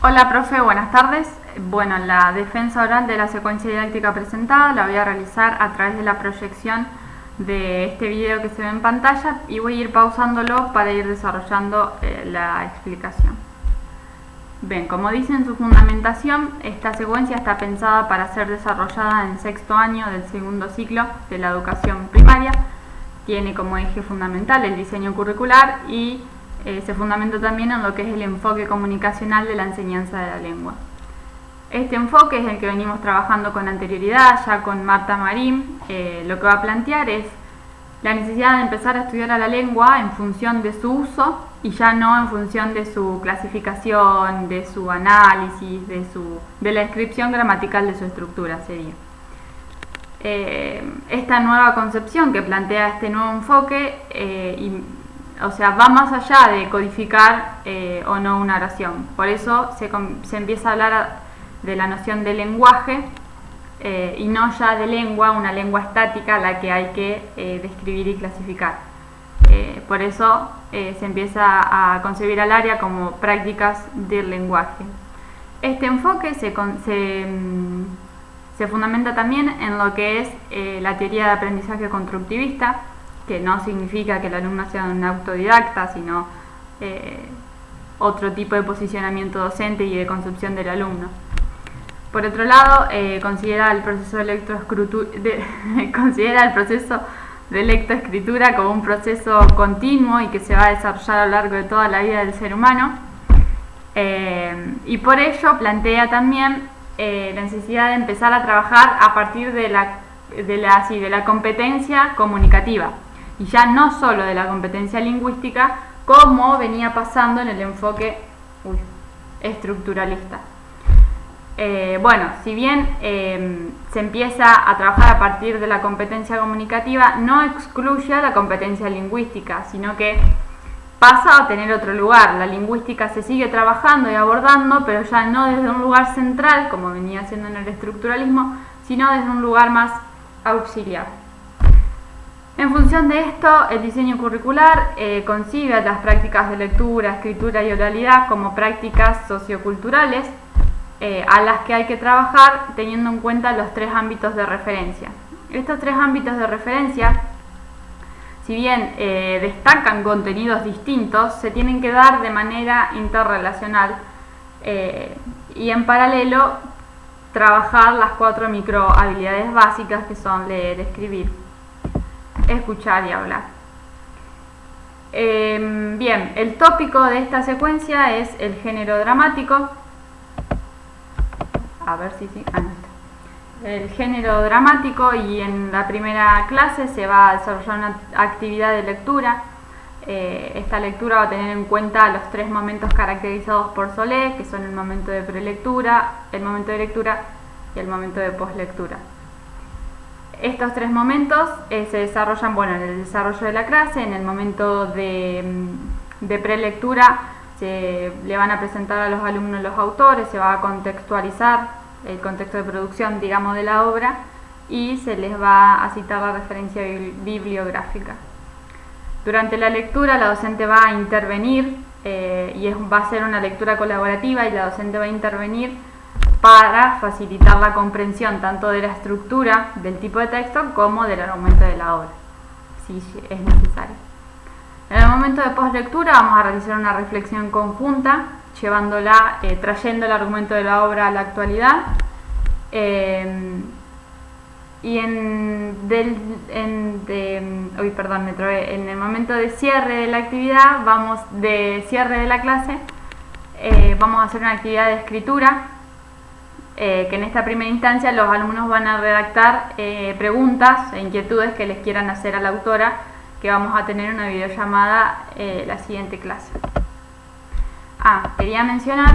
Hola, profe, buenas tardes. Bueno, la defensa oral de la secuencia didáctica presentada la voy a realizar a través de la proyección de este video que se ve en pantalla y voy a ir pausándolo para ir desarrollando la explicación. Bien, como dice en su fundamentación, esta secuencia está pensada para ser desarrollada en sexto año del segundo ciclo de la educación primaria. Tiene como eje fundamental el diseño curricular y se fundamenta también en lo que es el enfoque comunicacional de la enseñanza de la lengua. Este enfoque es el que venimos trabajando con anterioridad, ya con Marta Marín. Lo que va a plantear es la necesidad de empezar a estudiar a la lengua en función de su uso y ya no en función de su clasificación, de su análisis, de la descripción gramatical de su estructura sería. Esta nueva concepción que plantea este nuevo enfoque va más allá de codificar o no una oración. Por eso se empieza a hablar de la noción de lenguaje y no ya de lengua, una lengua estática a la que hay que describir y clasificar. Por eso se empieza a concebir al área como prácticas del lenguaje. Este enfoque se fundamenta también en lo que es la teoría de aprendizaje constructivista, que no significa que el alumno sea un autodidacta, sino otro tipo de posicionamiento docente y de concepción del alumno. Por otro lado, considera el proceso de lectoescritura como un proceso continuo y que se va a desarrollar a lo largo de toda la vida del ser humano. Y por ello plantea también la necesidad de empezar a trabajar a partir de la competencia comunicativa y ya no solo de la competencia lingüística, como venía pasando en el enfoque estructuralista. Si bien se empieza a trabajar a partir de la competencia comunicativa, no excluye a la competencia lingüística, sino que pasa a tener otro lugar. La lingüística se sigue trabajando y abordando, pero ya no desde un lugar central, como venía haciendo en el estructuralismo, sino desde un lugar más auxiliar. En función de esto, el diseño curricular concibe las prácticas de lectura, escritura y oralidad como prácticas socioculturales a las que hay que trabajar teniendo en cuenta los tres ámbitos de referencia. Estos tres ámbitos de referencia, si bien destacan contenidos distintos, se tienen que dar de manera interrelacional y en paralelo trabajar las 4 microhabilidades básicas que son leer, escribir, escuchar y hablar. Bien, el tópico de esta secuencia es el género dramático. El género dramático, y en la primera clase se va a desarrollar una actividad de lectura. Esta lectura va a tener en cuenta los 3 momentos caracterizados por Solé, que son el momento de prelectura, el momento de lectura y el momento de poslectura. Estos 3 momentos se desarrollan en el desarrollo de la clase. En el momento de prelectura se le van a presentar a los alumnos los autores, se va a contextualizar el contexto de producción, digamos, de la obra y se les va a citar la referencia bibliográfica. Durante la lectura la docente va a intervenir va a ser una lectura colaborativa y la docente va a intervenir para facilitar la comprensión tanto de la estructura del tipo de texto como del argumento de la obra, si es necesario. En el momento de postlectura vamos a realizar una reflexión conjunta, trayendo el argumento de la obra a la actualidad. En el momento de cierre de la actividad, cierre de la clase, vamos a hacer una actividad de escritura, que en esta primera instancia los alumnos van a redactar preguntas e inquietudes que les quieran hacer a la autora, que vamos a tener una videollamada la siguiente clase. Quería mencionar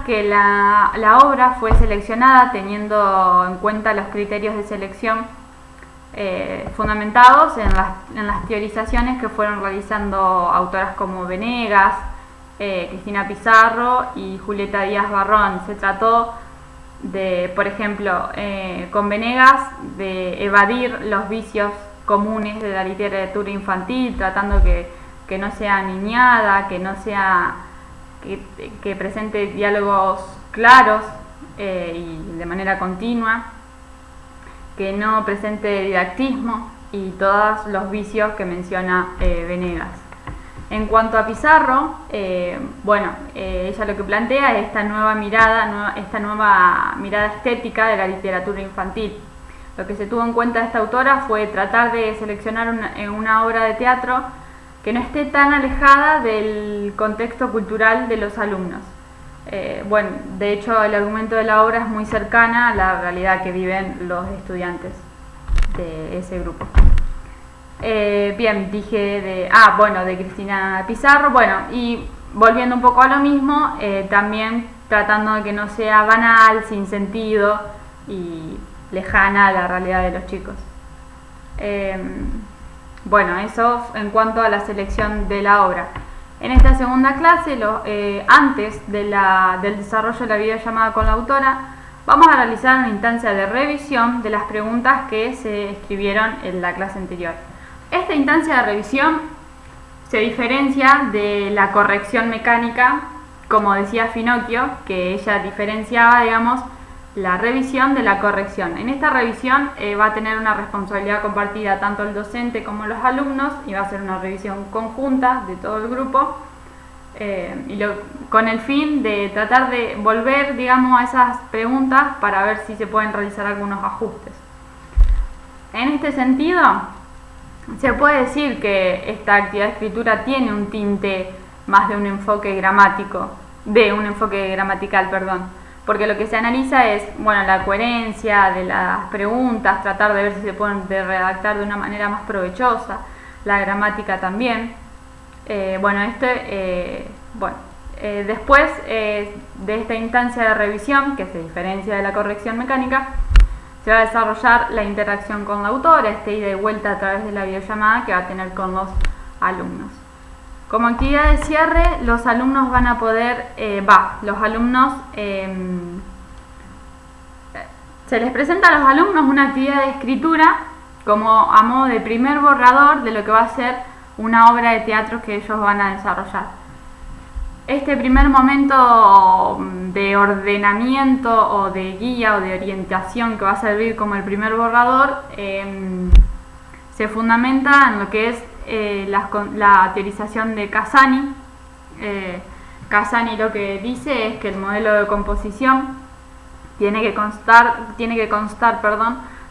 que la obra fue seleccionada teniendo en cuenta los criterios de selección fundamentados en las teorizaciones que fueron realizando autoras como Venegas, Cristina Pizarro y Julieta Díaz Barrón. Se trató de, por ejemplo, con Venegas, de evadir los vicios comunes de la literatura infantil, tratando que no sea niñada, que no sea que presente diálogos claros y de manera continua, que no presente didactismo y todos los vicios que menciona Venegas. En cuanto a Pizarro, ella lo que plantea es esta nueva mirada estética de la literatura infantil. Lo que se tuvo en cuenta de esta autora fue tratar de seleccionar una obra de teatro que no esté tan alejada del contexto cultural de los alumnos. De hecho, el argumento de la obra es muy cercana a la realidad que viven los estudiantes de ese grupo. Dije de Cristina Pizarro. Y volviendo un poco a lo mismo, también tratando de que no sea banal, sin sentido y lejana a la realidad de los chicos. Eso en cuanto a la selección de la obra. En esta segunda clase, antes del desarrollo de la videollamada con la autora, vamos a realizar una instancia de revisión de las preguntas que se escribieron en la clase anterior. Esta instancia de revisión se diferencia de la corrección mecánica, como decía Finocchio, que ella diferenciaba, la revisión de la corrección. En esta revisión va a tener una responsabilidad compartida tanto el docente como los alumnos, y va a ser una revisión conjunta de todo el grupo, con el fin de tratar de volver, a esas preguntas para ver si se pueden realizar algunos ajustes. En este sentido, se puede decir que esta actividad de escritura tiene un tinte más de un enfoque gramatical, porque lo que se analiza es la coherencia de las preguntas, tratar de ver si se pueden redactar de una manera más provechosa, la gramática también. Después de esta instancia de revisión, que se diferencia de la corrección mecánica, se va a desarrollar la interacción con la autora, ida y vuelta a través de la videollamada que va a tener con los alumnos. Como actividad de cierre, los alumnos van a poder, se les presenta a los alumnos una actividad de escritura como a modo de primer borrador de lo que va a ser una obra de teatro que ellos van a desarrollar. Este primer momento de ordenamiento o de guía o de orientación que va a servir como el primer borrador se fundamenta en lo que es la teorización de Casani. Casani lo que dice es que el modelo de composición tiene que constar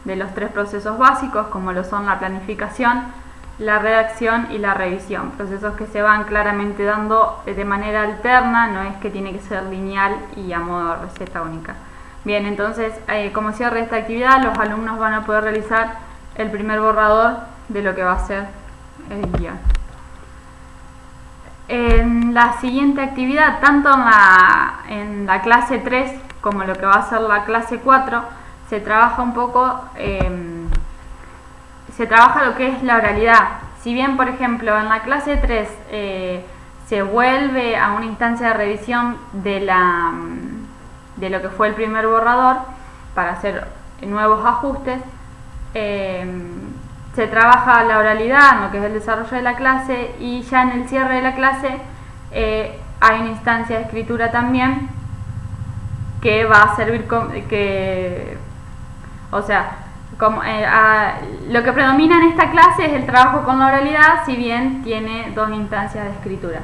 de los tres procesos básicos, como lo son la planificación, la redacción y la revisión, procesos que se van claramente dando de manera alterna, no es que tiene que ser lineal y a modo de receta única. Bien, entonces, como cierre de esta actividad, los alumnos van a poder realizar el primer borrador de lo que va a ser el guión. En la siguiente actividad, tanto en la clase 3 como lo que va a ser la clase 4, se trabaja un poco, se trabaja lo que es la oralidad. Si bien, por ejemplo, en la clase 3 se vuelve a una instancia de revisión de lo que fue el primer borrador para hacer nuevos ajustes, se trabaja la oralidad en lo que es el desarrollo de la clase, y ya en el cierre de la clase hay una instancia de escritura también que va a servir lo que predomina en esta clase es el trabajo con la oralidad, si bien tiene dos instancias de escritura.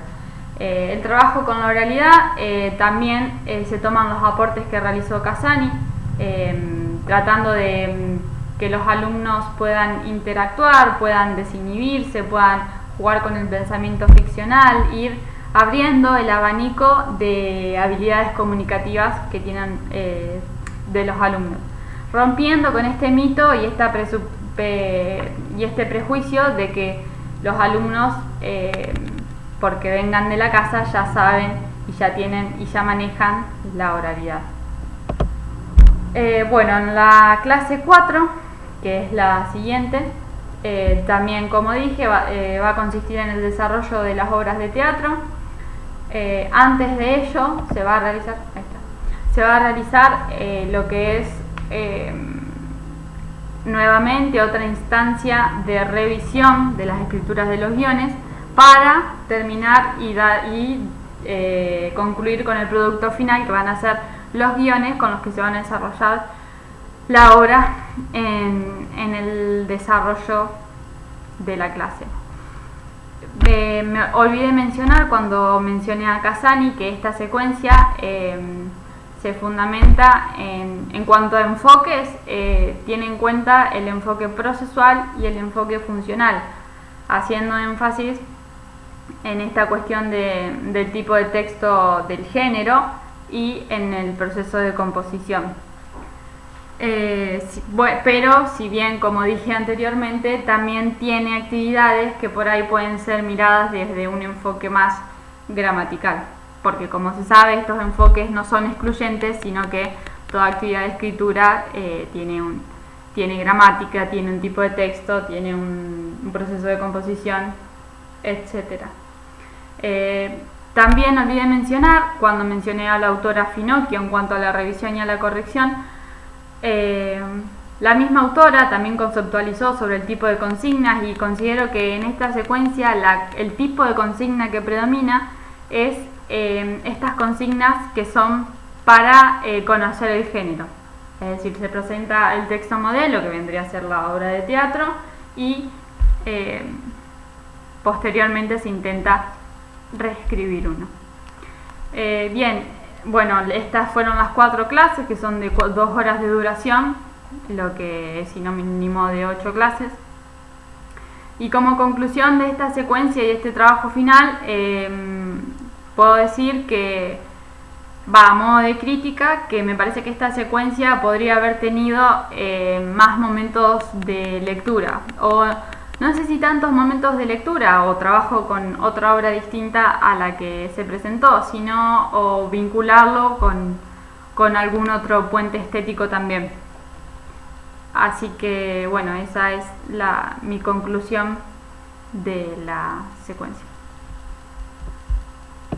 El trabajo con la oralidad también se toman los aportes que realizó Casani, tratando de que los alumnos puedan interactuar, puedan desinhibirse, puedan jugar con el pensamiento ficcional, ir abriendo el abanico de habilidades comunicativas que tienen de los alumnos, rompiendo con este mito y este prejuicio de que los alumnos, porque vengan de la casa, ya saben y ya tienen y ya manejan la oralidad. En la clase 4, que es la siguiente, también, como dije, va a consistir en el desarrollo de las obras de teatro. Antes de ello se va a realizar lo que es nuevamente otra instancia de revisión de las escrituras de los guiones para terminar y concluir con el producto final, que van a ser los guiones con los que se van a desarrollar la obra en el desarrollo de la clase. Me olvidé mencionar cuando mencioné a Casani que esta secuencia se fundamenta en cuanto a enfoques, tiene en cuenta el enfoque procesual y el enfoque funcional, haciendo énfasis en esta cuestión del tipo de texto del género y en el proceso de composición. Pero si bien, como dije anteriormente, también tiene actividades que por ahí pueden ser miradas desde un enfoque más gramatical, porque como se sabe, estos enfoques no son excluyentes, sino que toda actividad de escritura tiene gramática, tiene un tipo de texto, tiene un proceso de composición, etc. También olvidé mencionar, cuando mencioné a la autora Finocchio en cuanto a la revisión y a la corrección, la misma autora también conceptualizó sobre el tipo de consignas, y considero que en esta secuencia el tipo de consigna que predomina es estas consignas que son para conocer el género. Es decir, se presenta el texto modelo, que vendría a ser la obra de teatro, y posteriormente se intenta reescribir uno. Bueno, estas fueron las 4 clases, que son de 2 horas de duración, lo que es sinónimo de 8 clases. Y como conclusión de esta secuencia y este trabajo final, puedo decir que, a modo de crítica, que me parece que esta secuencia podría haber tenido más momentos de lectura, o no sé si tantos momentos de lectura o trabajo con otra obra distinta a la que se presentó, sino o vincularlo con algún otro puente estético también. Así que bueno, esa es mi conclusión de la secuencia.